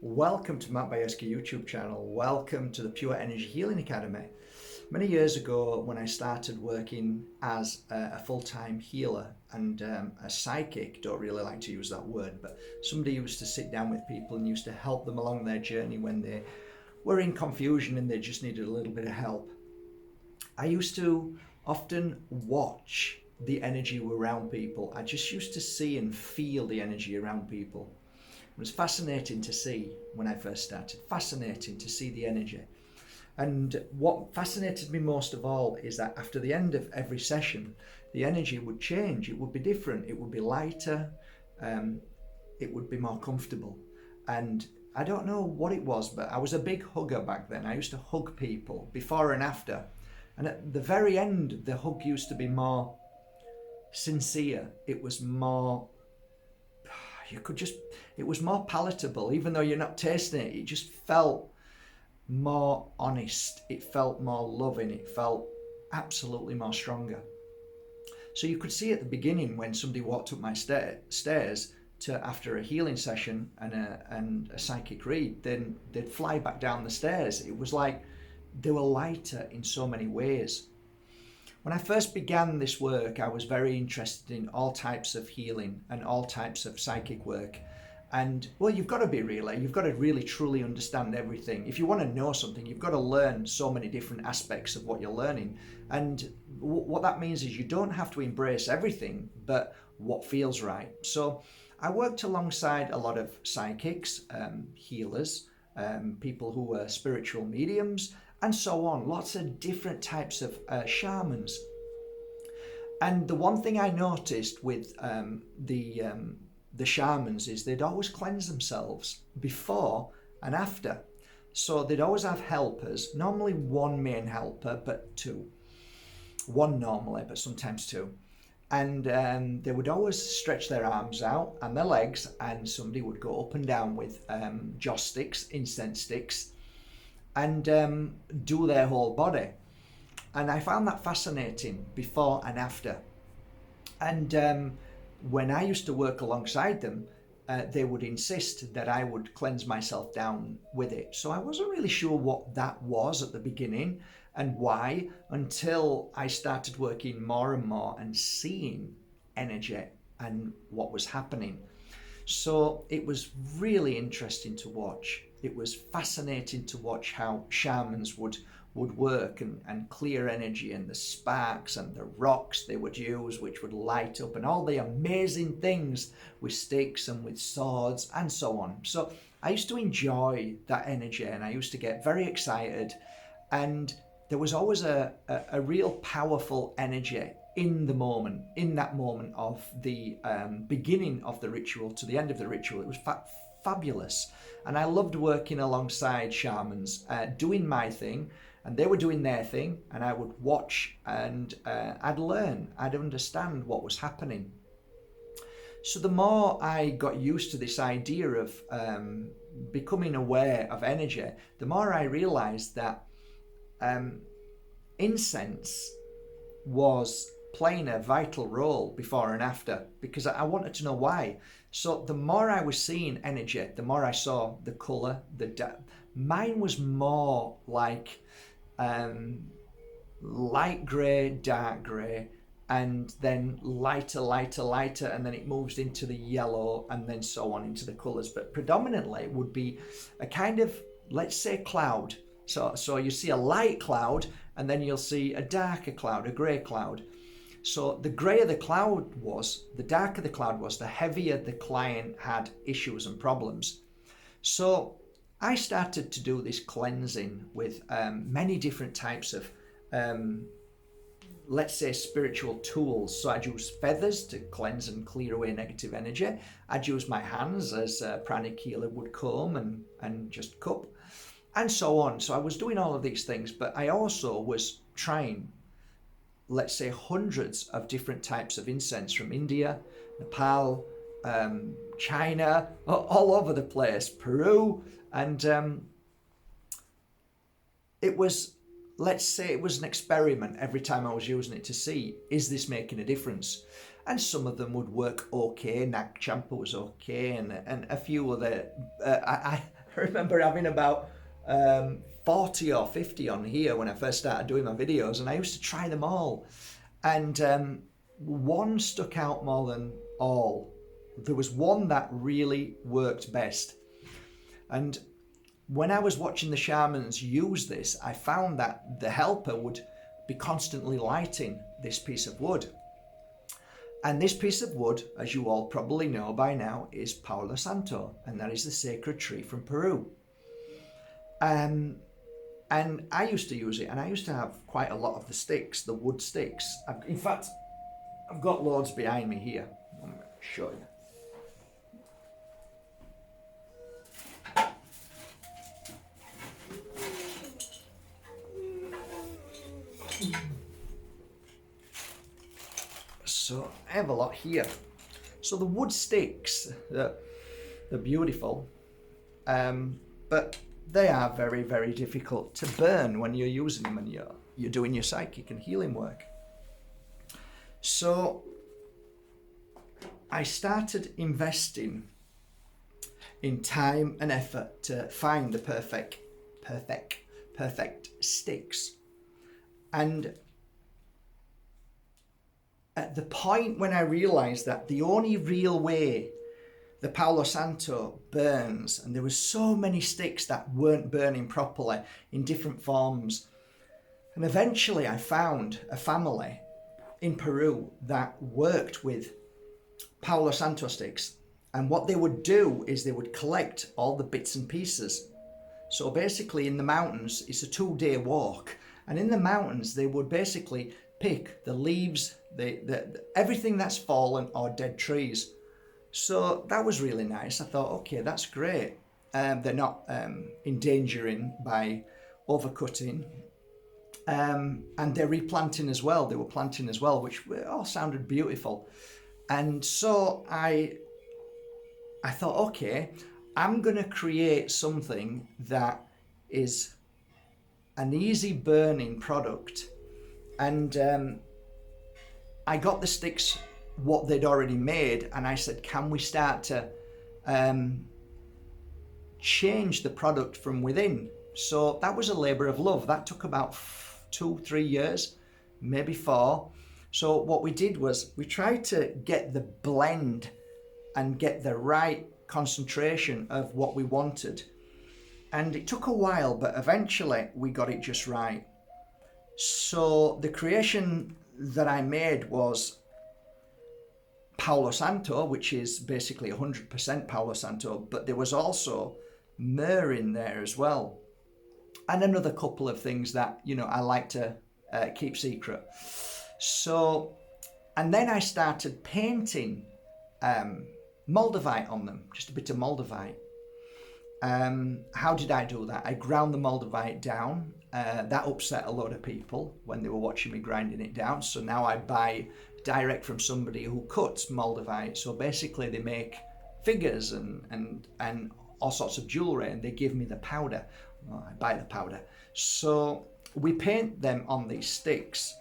Welcome to Matt Bajerski YouTube channel. Welcome to the Pure Energy Healing Academy. Many years ago, when I started working as a full-time healer and a psychic, don't really like to use that word, but somebody used to sit down with people and used to help them along their journey when they were in confusion and they just needed a little bit of help. I used to often watch the energy around people. I just used to see and feel the energy around people. It was fascinating to see when I first started, fascinating to see the energy. And what fascinated me most of all is that after the end of every session, the energy would change. It would be different. It would be lighter. It would be more comfortable. And I don't know what it was, but I was a big hugger back then. I used to hug people before and after. And at the very end, the hug used to be more sincere. It was more, it was more palatable. Even though you're not tasting it, it just felt more honest. It felt more loving. It felt absolutely more stronger. So you could see at the beginning when somebody walked up my stairs to after a healing session and a psychic read, then they'd fly back down the stairs. It was like they were lighter in so many ways. When I first began this work, I was very interested in all types of healing and all types of psychic work. And well, you've got to be really, you've got to really truly understand everything. If you want to know something, you've got to learn so many different aspects of what you're learning. And what that means is you don't have to embrace everything, but what feels right. So I worked alongside a lot of psychics, healers, people who were spiritual mediums, and so on. Lots of different types of shamans. And the one thing I noticed with the shamans is they'd always cleanse themselves before and after. So they'd always have helpers, normally one main helper, but two. One normally, but sometimes two. And they would always stretch their arms out and their legs, and somebody would go up and down with joss sticks, incense sticks, and do their whole body. And I found that fascinating before and after. And when I used to work alongside them, they would insist that I would cleanse myself down with it. So I wasn't really sure what that was at the beginning and why, until I started working more and more and seeing energy and what was happening. So it was really interesting to watch. It was fascinating to watch how shamans would work and clear energy, and the sparks and the rocks they would use, which would light up, and all the amazing things with sticks and with swords and so on. So I used to enjoy that energy, and I used to get very excited, and there was always a real powerful energy in the moment, in that moment of the beginning of the ritual to the end of the ritual. It was fabulous. And I loved working alongside shamans, doing my thing, and they were doing their thing, and I would watch, and I'd learn, I'd understand what was happening. So the more I got used to this idea of becoming aware of energy, the more I realized that incense was playing a vital role before and after, because I wanted to know why. So the more I was seeing energy, the more I saw the color, mine was more like light gray, dark gray, and then lighter, and then it moves into the yellow, and then so on into the colors. But predominantly it would be a kind of, let's say, cloud. So you see a light cloud, and then you'll see a darker cloud, a gray cloud. So the grayer the cloud was, the darker the cloud was, the heavier the client had issues and problems. So I started to do this cleansing with many different types of, let's say, spiritual tools. So I'd use feathers to cleanse and clear away negative energy. I'd use my hands, as a pranic healer would comb and just cup, and so on. So I was doing all of these things, but I also was trying, let's say, hundreds of different types of incense from India, Nepal, China, all over the place, Peru. And it was, let's say, it was an experiment every time I was using it to see, is this making a difference? And some of them would work okay. Nag Champa was okay, and a few other, I remember having about 40 or 50 on here when I first started doing my videos, and I used to try them all. And one stuck out more than all. There was one that really worked best. And when I was watching the shamans use this, I found that the helper would be constantly lighting this piece of wood. And this piece of wood, as you all probably know by now, is Palo Santo, and that is the sacred tree from Peru. And I used to use it, and I used to have quite a lot of the sticks, the wood sticks. In fact, I've got loads behind me here. I'm going to show you. So I have a lot here. So the wood sticks, they're beautiful, but they are very, very difficult to burn when you're using them and you're doing your psychic and healing work. So I started investing in time and effort to find the perfect sticks. And at the point when I realized that the only real way the Palo Santo burns, and there were so many sticks that weren't burning properly in different forms, and eventually I found a family in Peru that worked with Palo Santo sticks, and what they would do is they would collect all the bits and pieces. So basically in the mountains, it's a 2-day walk, and in the mountains they would basically pick the leaves, everything that's fallen or dead trees. So that was really nice. I thought, okay, that's great. They're not endangering by overcutting. And they're replanting as well. They were planting as well, which all sounded beautiful. And so I thought, okay, I'm going to create something that is an easy burning product. And I got the sticks, what they'd already made, and I said, can we start to change the product from within? So that was a labor of love. That took about 2-3 years, maybe 4. So what we did was we tried to get the blend and get the right concentration of what we wanted. And it took a while, but eventually we got it just right. So the creation that I made was Palo Santo, which is basically 100% Palo Santo, but there was also myrrh in there as well. And another couple of things that, I like to keep secret. So, and then I started painting Moldavite on them, just a bit of Moldavite. How did I do that? I ground the Moldavite down. That upset a lot of people when they were watching me grinding it down. So now I buy direct from somebody who cuts Moldavite. So basically they make figures and all sorts of jewelry, and they give me the powder. Well, I buy the powder. So we paint them on these sticks.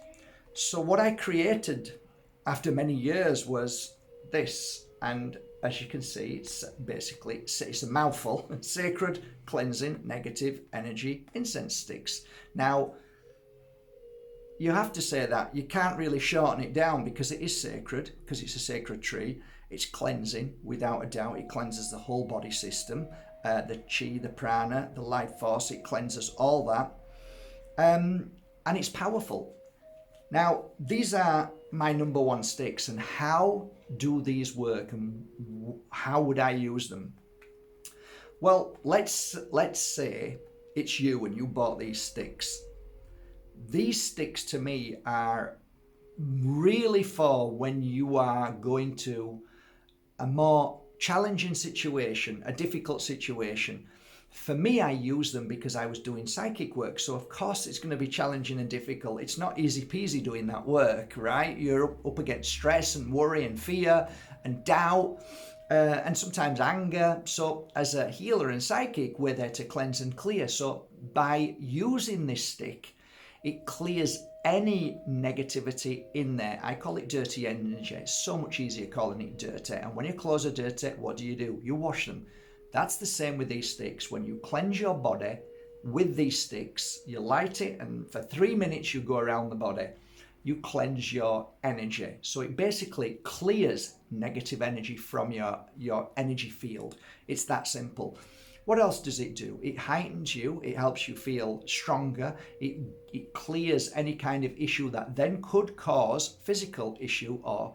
So what I created after many years was this, and as you can see, it's a mouthful. Sacred, cleansing, negative energy incense sticks. Now, you have to say that. You can't really shorten it down because it is sacred, because it's a sacred tree. It's cleansing, without a doubt. It cleanses the whole body system, the chi, the prana, the life force. It cleanses all that. And it's powerful. Now, these are my number 1 sticks, and how do these work and how would I use them? Well, let's say it's you and you bought these sticks. These sticks to me are really for when you are going to a more challenging situation, a difficult situation. For me, I use them because I was doing psychic work. So of course it's going to be challenging and difficult. It's not easy peasy doing that work, right? You're up against stress and worry and fear and doubt and sometimes anger. So as a healer and psychic, we're there to cleanse and clear. So by using this stick, it clears any negativity in there. I call it dirty energy. It's so much easier calling it dirty. And when your clothes are dirty, what do? You wash them. That's the same with these sticks. When you cleanse your body with these sticks, you light it, and for 3 minutes you go around the body. You cleanse your energy. So it basically clears negative energy from your energy field. It's that simple. What else does it do? It heightens you. It helps you feel stronger. It clears any kind of issue that then could cause physical issue or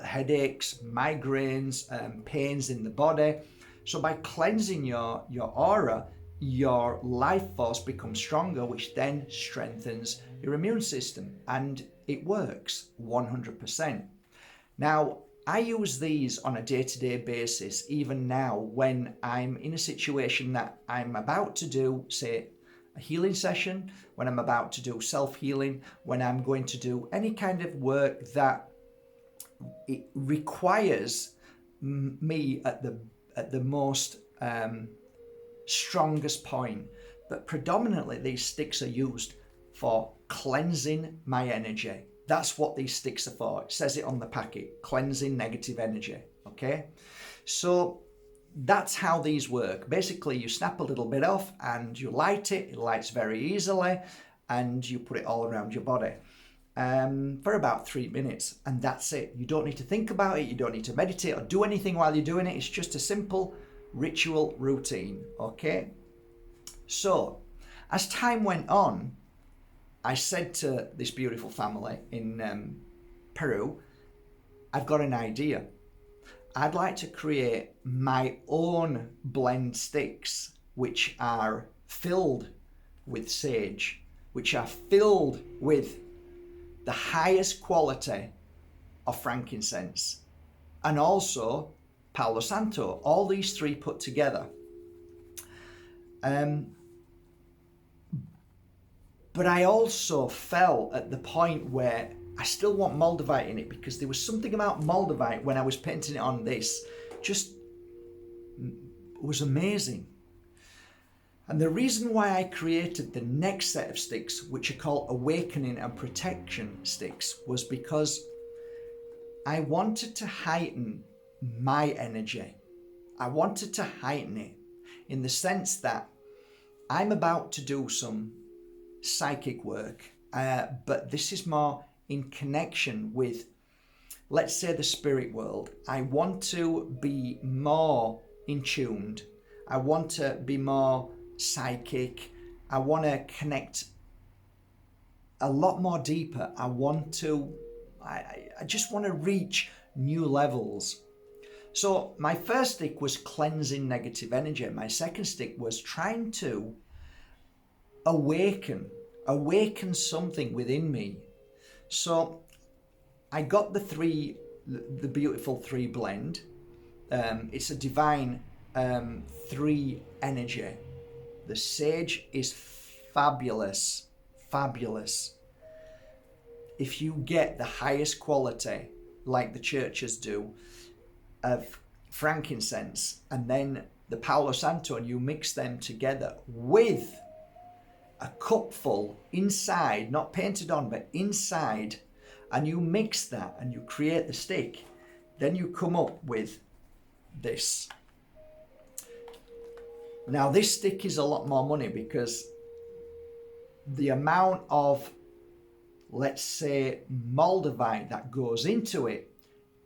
headaches, migraines, pains in the body. So by cleansing your aura, your life force becomes stronger, which then strengthens your immune system, and it works 100%. Now, I use these on a day-to-day basis, even now when I'm in a situation that I'm about to do, say, a healing session, when I'm about to do self-healing, when I'm going to do any kind of work that it requires me at the most strongest point. But predominantly these sticks are used for cleansing my energy. That's what these sticks are for. It says it on the packet, cleansing negative energy. Okay, so that's how these work. Basically, you snap a little bit off and you light it. It lights very easily, and you put it all around your body for about 3 minutes, and that's it. You don't need to think about it. You don't need to meditate or do anything while you're doing it. It's just a simple ritual routine. Okay, so as time went on, I said to this beautiful family in Peru, I've got an idea. I'd like to create my own blend sticks, which are filled with sage, which are filled with the highest quality of frankincense, and also Palo Santo, all these three put together. But I also felt at the point where I still want moldavite in it, because there was something about moldavite when I was painting it on this, just was amazing. And the reason why I created the next set of sticks, which are called Awakening and Protection sticks, was because I wanted to heighten my energy. I wanted to heighten it in the sense that I'm about to do some psychic work, but this is more in connection with, let's say, the spirit world. I want to be more in tuned. I want to be more psychic. I want to connect a lot more deeper. I just want to reach new levels. So my first stick was cleansing negative energy. My second stick was trying to awaken something within me. So I got the beautiful three blend. It's a divine 3 energy. The sage is fabulous. If you get the highest quality, like the churches do, of frankincense, and then the Palo Santo, and you mix them together with a cupful inside, not painted on, but inside, and you mix that and you create the stick, then you come up with this. Now this stick is a lot more money, because the amount of, let's say, moldavite that goes into it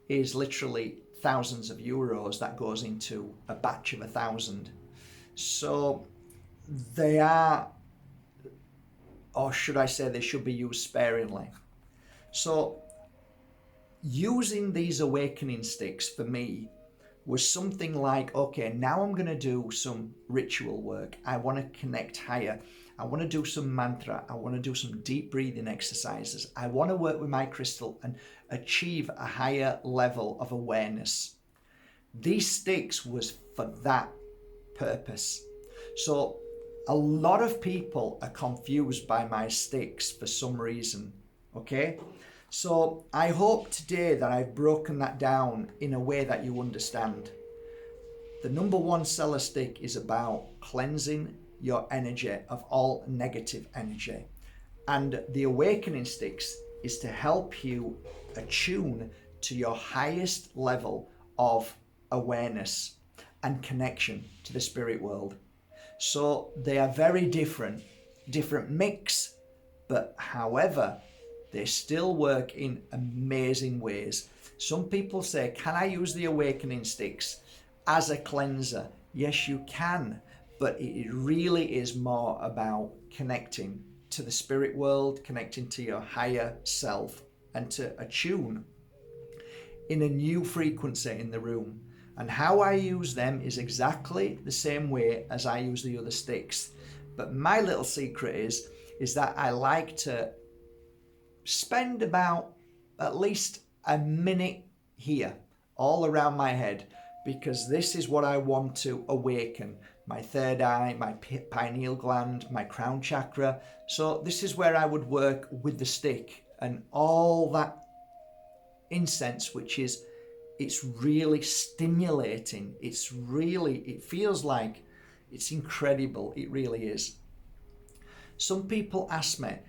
is literally thousands of euros that goes into a batch of 1,000. So they are, or should I say, they should be used sparingly. So using these awakening sticks for me was something like, okay, now I'm going to do some ritual work. I want to connect higher. I want to do some mantra. I want to do some deep breathing exercises. I want to work with my crystal and achieve a higher level of awareness. These sticks was for that purpose. So a lot of people are confused by my sticks for some reason, okay? So I hope today that I've broken that down in a way that you understand. The number one seller stick is about cleansing your energy of all negative energy. And the awakening sticks is to help you attune to your highest level of awareness. and connection to the spirit world. So they are very different mix, but however, they still work in amazing ways. Some people say, can I use the awakening sticks as a cleanser? Yes, you can, but it really is more about connecting to the spirit world, connecting to your higher self, and to attune in a new frequency in the room. And how I use them is exactly the same way as I use the other sticks. But my little secret is that I like to spend about at least a minute here, all around my head, because this is what I want to awaken. My third eye, my pineal gland, my crown chakra. So this is where I would work with the stick and all that incense, which is, it's really stimulating. It feels like it's incredible. It really is. Some people ask me,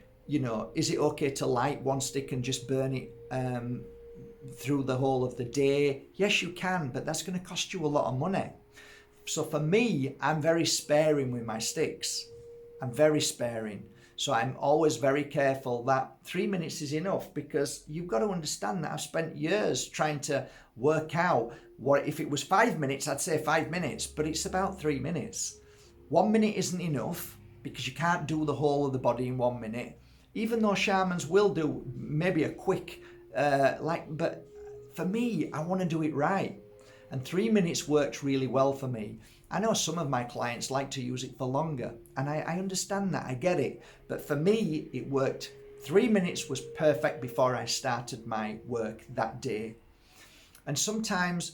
is it okay to light one stick and just burn it through the whole of the day? Yes, you can, but that's going to cost you a lot of money. So for me, I'm very sparing with my sticks. I'm very sparing. So I'm always very careful that 3 minutes is enough, because you've got to understand that I've spent years trying to work out what, if it was 5 minutes, I'd say 5 minutes, but it's about 3 minutes. 1 minute isn't enough, because you can't do the whole of the body in 1 minute, even though shamans will do maybe a quick, but for me, I want to do it right. And 3 minutes works really well for me. I know some of my clients like to use it for longer, and I understand that, I get it. But for me, it worked. 3 minutes was perfect before I started my work that day. And sometimes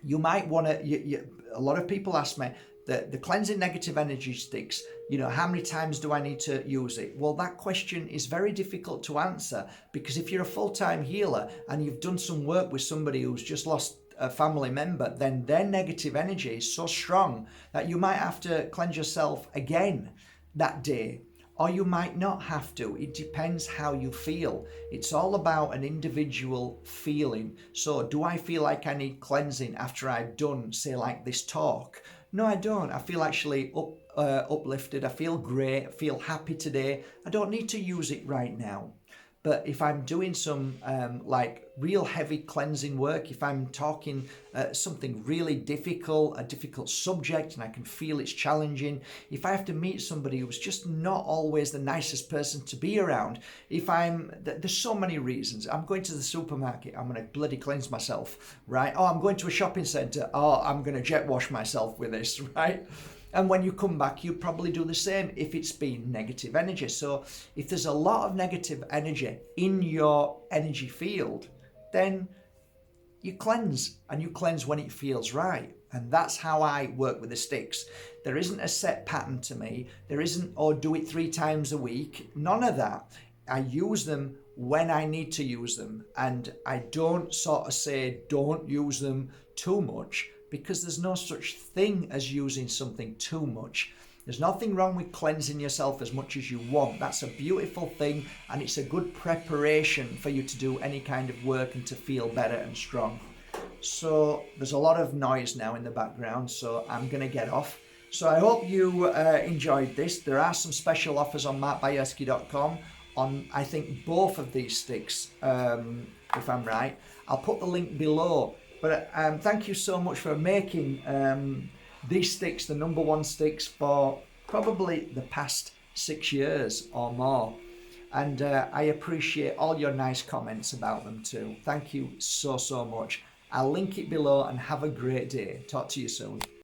you might want to, a lot of people ask me, the cleansing negative energy sticks, how many times do I need to use it? Well, that question is very difficult to answer, because if you're a full-time healer and you've done some work with somebody who's just lost a family member, then their negative energy is so strong that you might have to cleanse yourself again that day, or you might not have to. It depends how you feel. It's all about an individual feeling. So do I feel like I need cleansing after I've done, say, like this talk? No, I don't. I feel actually uplifted. I feel great. I feel happy today. I don't need to use it right now. But if I'm doing some real heavy cleansing work, if I'm talking something really difficult, a difficult subject, and I can feel it's challenging, if I have to meet somebody who's just not always the nicest person to be around, there's so many reasons. I'm going to the supermarket, I'm going to bloody cleanse myself, right? Oh, I'm going to a shopping centre, oh, I'm going to jet wash myself with this, right? And when you come back, you probably do the same if it's been negative energy. So if there's a lot of negative energy in your energy field, then you cleanse, and you cleanse when it feels right. And that's how I work with the sticks. There isn't a set pattern to me. There isn't, or do it 3 times a week. None of that. I use them when I need to use them. And I don't sort of say, don't use them too much, because there's no such thing as using something too much. There's nothing wrong with cleansing yourself as much as you want. That's a beautiful thing, and it's a good preparation for you to do any kind of work and to feel better and strong. So there's a lot of noise now in the background, so I'm going to get off. So I hope you enjoyed this. There are some special offers on Bajerski.com on, I think, both of these sticks, if I'm right. I'll put the link below. But thank you so much for making these sticks the #1 sticks for probably the past 6 years or more. And I appreciate all your nice comments about them too. Thank you so much. I'll link it below, and have a great day. Talk to you soon.